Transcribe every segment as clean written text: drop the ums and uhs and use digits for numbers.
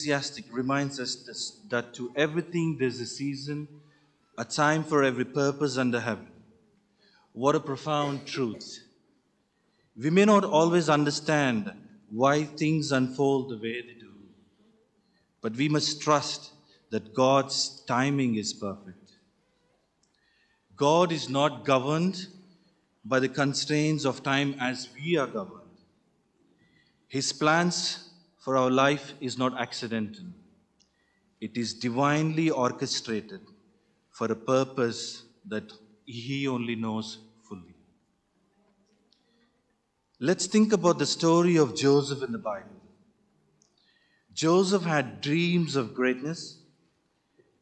Ecclesiastic reminds us that to everything there's a season, a time for every purpose under heaven. What a profound truth. We may not always understand why things unfold the way they do, but we must trust that God's timing is perfect. God is not governed by the constraints of time as we are governed. His plans for our life is not accidental. It is divinely orchestrated for a purpose that He only knows fully. Let's think about the story of Joseph in the Bible. Joseph had dreams of greatness,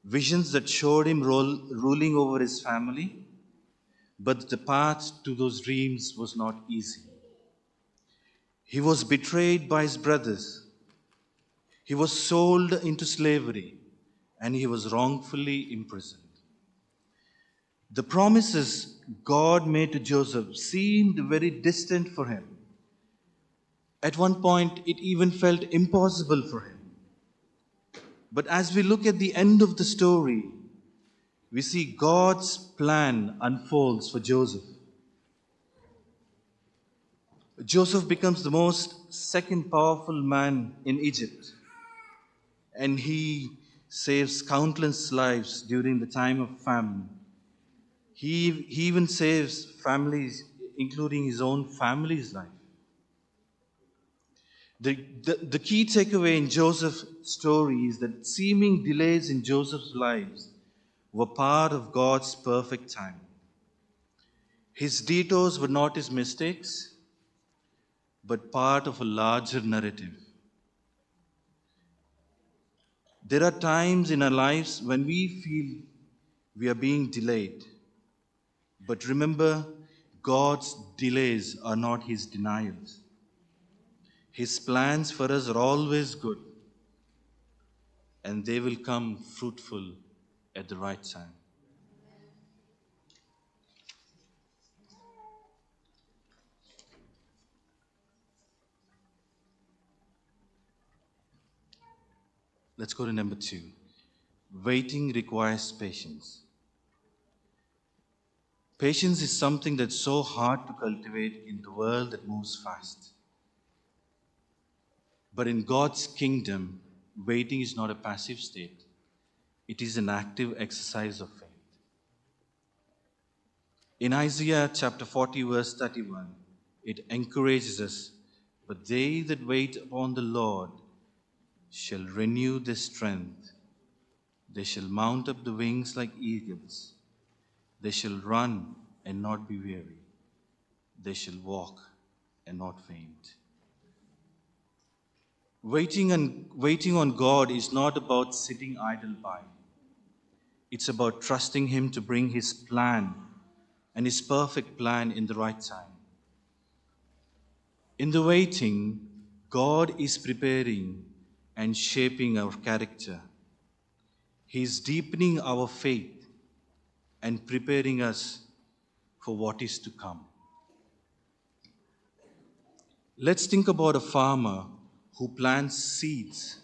visions that showed him ruling over his family, but the path to those dreams was not easy. He was betrayed by his brothers. He was sold into slavery, and he was wrongfully imprisoned. The promises God made to Joseph seemed very distant for him. At one point, it even felt impossible for him. But as we look at the end of the story, we see God's plan unfolds for Joseph. Joseph becomes the most second powerful man in Egypt, and he saves countless lives during the time of famine. He even saves families, including his own family's life. The key takeaway in Joseph's story is that seeming delays in Joseph's lives were part of God's perfect time. His detours were not his mistakes, but part of a larger narrative. There are times in our lives when we feel we are being delayed. But remember, God's delays are not His denials. His plans for us are always good, and they will come fruitful at the right time. Let's go to number 2. Waiting requires patience. Patience is something that's so hard to cultivate in the world that moves fast. But in God's kingdom, waiting is not a passive state. It is an active exercise of faith. In Isaiah chapter 40, verse 31, it encourages us, "But they that wait upon the Lord shall renew their strength. They shall mount up the wings like eagles. They shall run and not be weary. They shall walk and not faint." Waiting on God is not about sitting idle by. It's about trusting Him to bring His plan and His perfect plan in the right time. In the waiting, God is preparing and shaping our character. He is deepening our faith and preparing us for what is to come. Let's think about a farmer who plants seeds.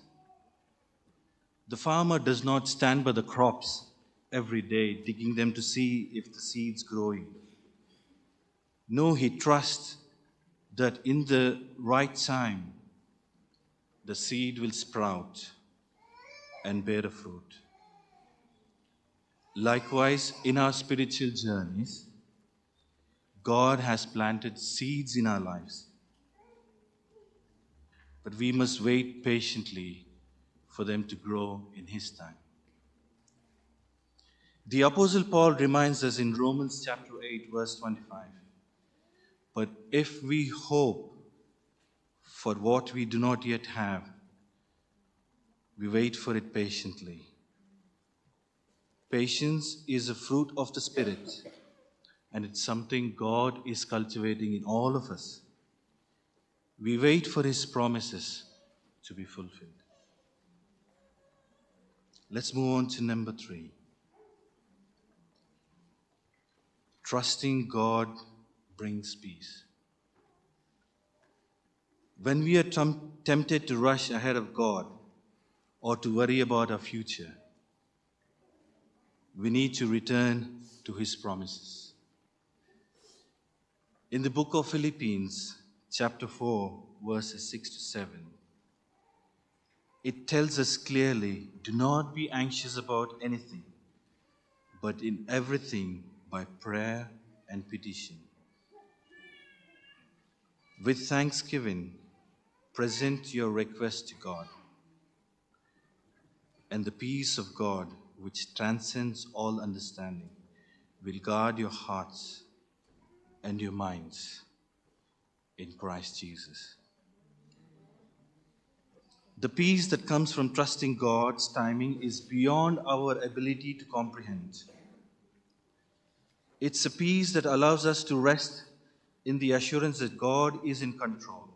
The farmer does not stand by the crops every day, digging them to see if the seed's growing. No, he trusts that in the right time, the seed will sprout and bear a fruit. Likewise, in our spiritual journeys, God has planted seeds in our lives. But we must wait patiently for them to grow in His time. The Apostle Paul reminds us in Romans chapter 8, verse 25, "But if we hope for what we do not yet have, we wait for it patiently." Patience is a fruit of the Spirit, and it's something God is cultivating in all of us. We wait for His promises to be fulfilled. Let's move on to number 3. Trusting God brings peace. When we are tempted to rush ahead of God, or to worry about our future. We need to return to His promises. In the book of Philippians, chapter 4, verses 6 to 7, it tells us clearly, do not be anxious about anything, but in everything by prayer and petition. With thanksgiving, present your request to God, and the peace of God, which transcends all understanding, will guard your hearts and your minds in Christ Jesus. The peace that comes from trusting God's timing is beyond our ability to comprehend. It's a peace that allows us to rest in the assurance that God is in control.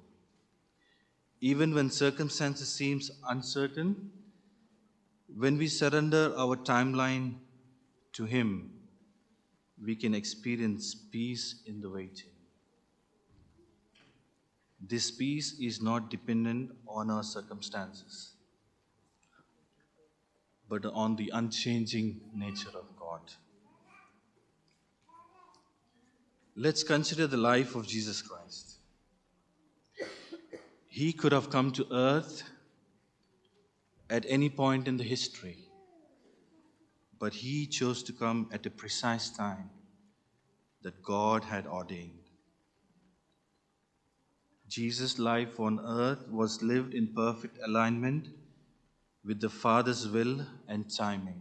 Even when circumstances seem uncertain, when we surrender our timeline to Him, we can experience peace in the waiting. This peace is not dependent on our circumstances, but on the unchanging nature of God. Let's consider the life of Jesus Christ. He could have come to earth at any point in the history, but He chose to come at a precise time that God had ordained. Jesus' life on earth was lived in perfect alignment with the Father's will and timing.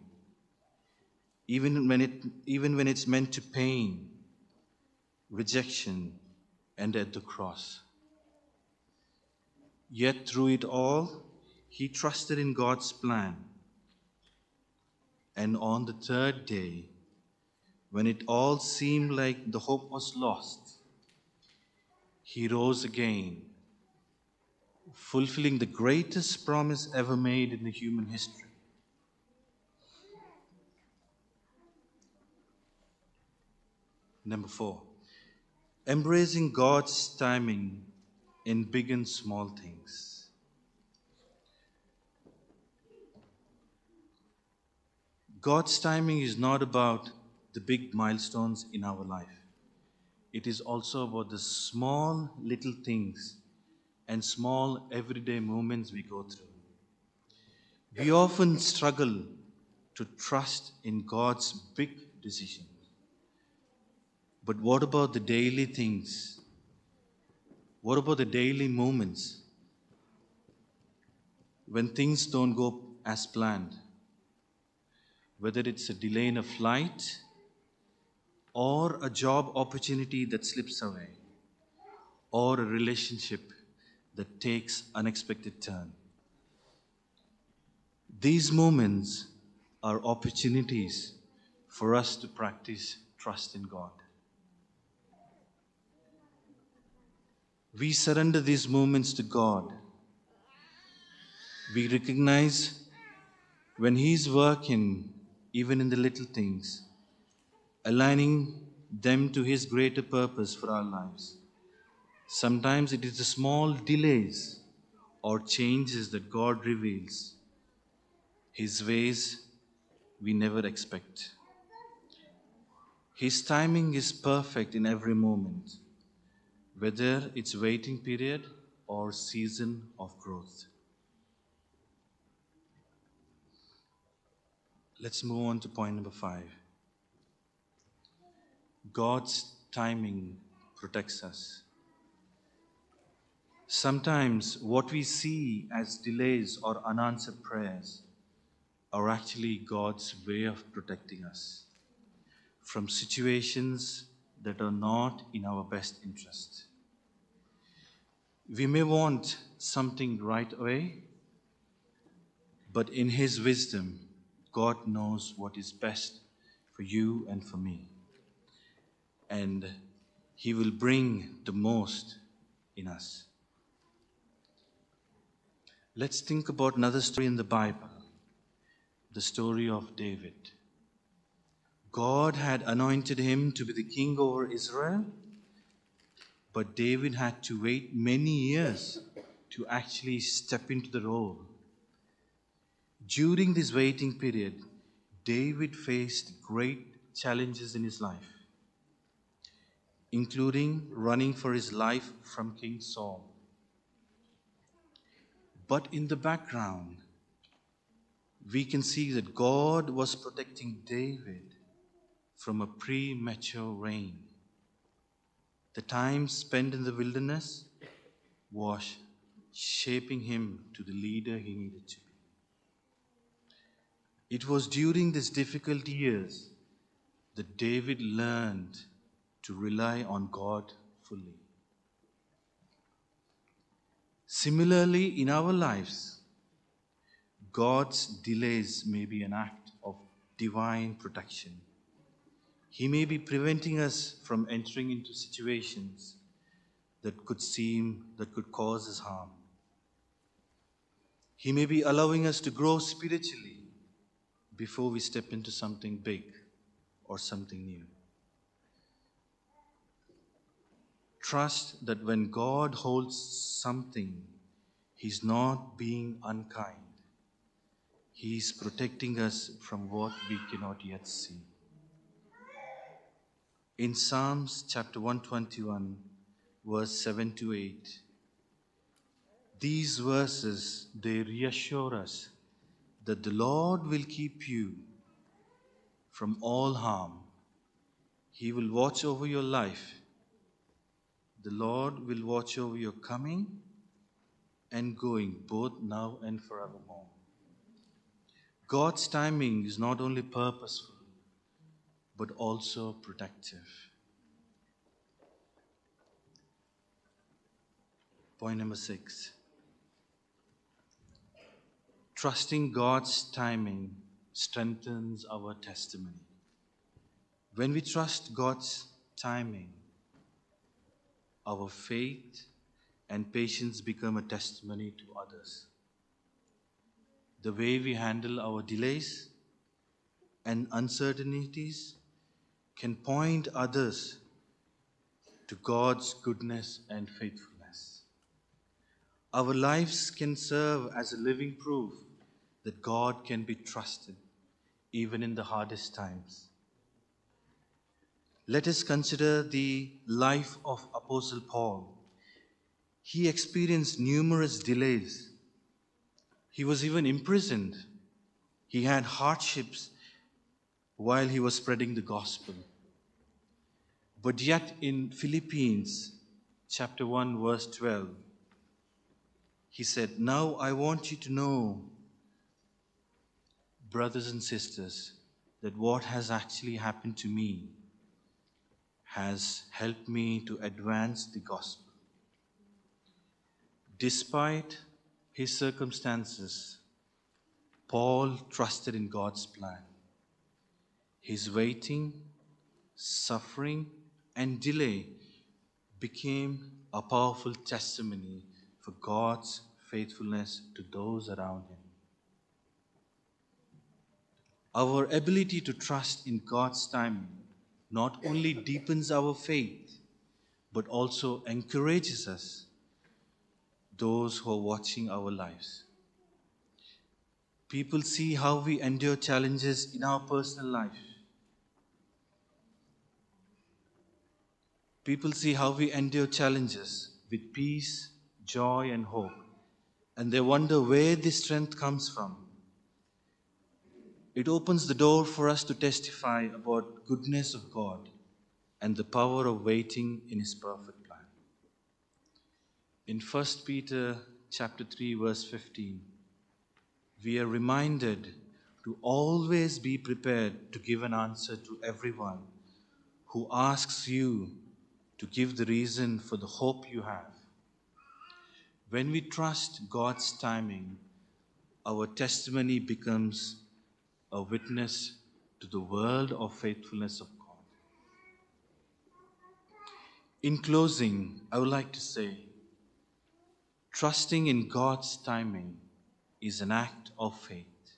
Even when it's meant to pain, rejection, and at the cross. Yet through it all, He trusted in God's plan. And on the third day, when it all seemed like the hope was lost, He rose again, fulfilling the greatest promise ever made in the human history. Number 4, embracing God's timing in big and small things. God's timing is not about the big milestones in our life. It is also about the small little things and small everyday moments we go through. We often struggle to trust in God's big decisions. But what about the daily things? What about the daily moments when things don't go as planned? Whether it's a delay in a flight or a job opportunity that slips away, or a relationship that takes unexpected turn. These moments are opportunities for us to practice trust in God. We surrender these moments to God. We recognize when He's working, even in the little things, aligning them to His greater purpose for our lives. Sometimes it is the small delays or changes that God reveals His ways we never expect. His timing is perfect in every moment, whether it's waiting period or season of growth. Let's move on to point number 5. God's timing protects us. Sometimes what we see as delays or unanswered prayers are actually God's way of protecting us from situations that are not in our best interest. We may want something right away, but in His wisdom, God knows what is best for you and for me. And He will bring the most in us. Let's think about another story in the Bible, the story of David. God had anointed him to be the king over Israel, but David had to wait many years to actually step into the role. During this waiting period, David faced great challenges in his life, including running for his life from King Saul. But in the background, we can see that God was protecting David from a premature reign. The time spent in the wilderness was shaping him to the leader he needed to be. It was during these difficult years that David learned to rely on God fully. Similarly, in our lives, God's delays may be an act of divine protection. He may be preventing us from entering into situations that could cause us harm. He may be allowing us to grow spiritually before we step into something big or something new. Trust that when God holds something, He's not being unkind. He is protecting us from what we cannot yet see. In Psalms chapter 121, verse 7 to 8, these verses, they reassure us that the Lord will keep you from all harm. He will watch over your life. The Lord will watch over your coming and going, both now and forevermore. God's timing is not only purposeful, but also protective. Point number 6. Trusting God's timing strengthens our testimony. When we trust God's timing, our faith and patience become a testimony to others. The way we handle our delays and uncertainties can point others to God's goodness and faithfulness. Our lives can serve as a living proof that God can be trusted even in the hardest times. Let us consider the life of Apostle Paul. He experienced numerous delays. He was even imprisoned. He had hardships while he was spreading the gospel. But yet in Philippians chapter 1 verse 12, he said, "Now I want you to know, brothers and sisters, that what has actually happened to me has helped me to advance the gospel." Despite his circumstances, Paul trusted in God's plan. His waiting, suffering, and delay became a powerful testimony for God's faithfulness to those around him. Our ability to trust in God's timing not only deepens our faith, but also encourages us, those who are watching our lives. People see how we endure challenges in our personal life. People see how we endure challenges with peace, joy, and hope, and they wonder where this strength comes from. It opens the door for us to testify about goodness of God and the power of waiting in His perfect plan. In 1 Peter chapter 3 verse 15, we are reminded to always be prepared to give an answer to everyone who asks you to give the reason for the hope you have. When we trust God's timing, our testimony becomes a witness to the world of faithfulness of God. In closing, I would like to say, trusting in God's timing is an act of faith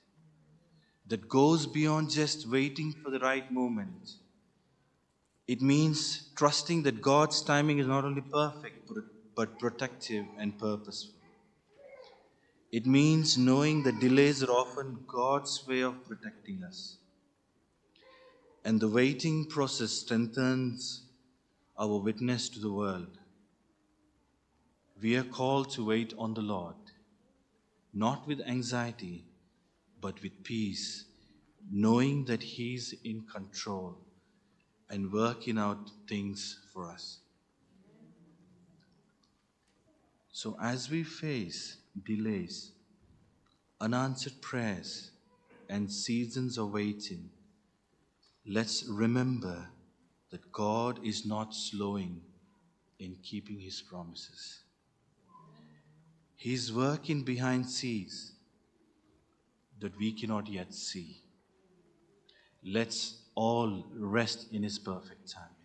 that goes beyond just waiting for the right moment. It means trusting that God's timing is not only perfect, but protective and purposeful. It means knowing that delays are often God's way of protecting us. And the waiting process strengthens our witness to the world. We are called to wait on the Lord, not with anxiety, but with peace, knowing that He is in control and working out things for us. So as we face delays, unanswered prayers, and seasons of waiting, let's remember that God is not slowing in keeping His promises. He is working behind scenes that we cannot yet see. Let's all rest in His perfect time.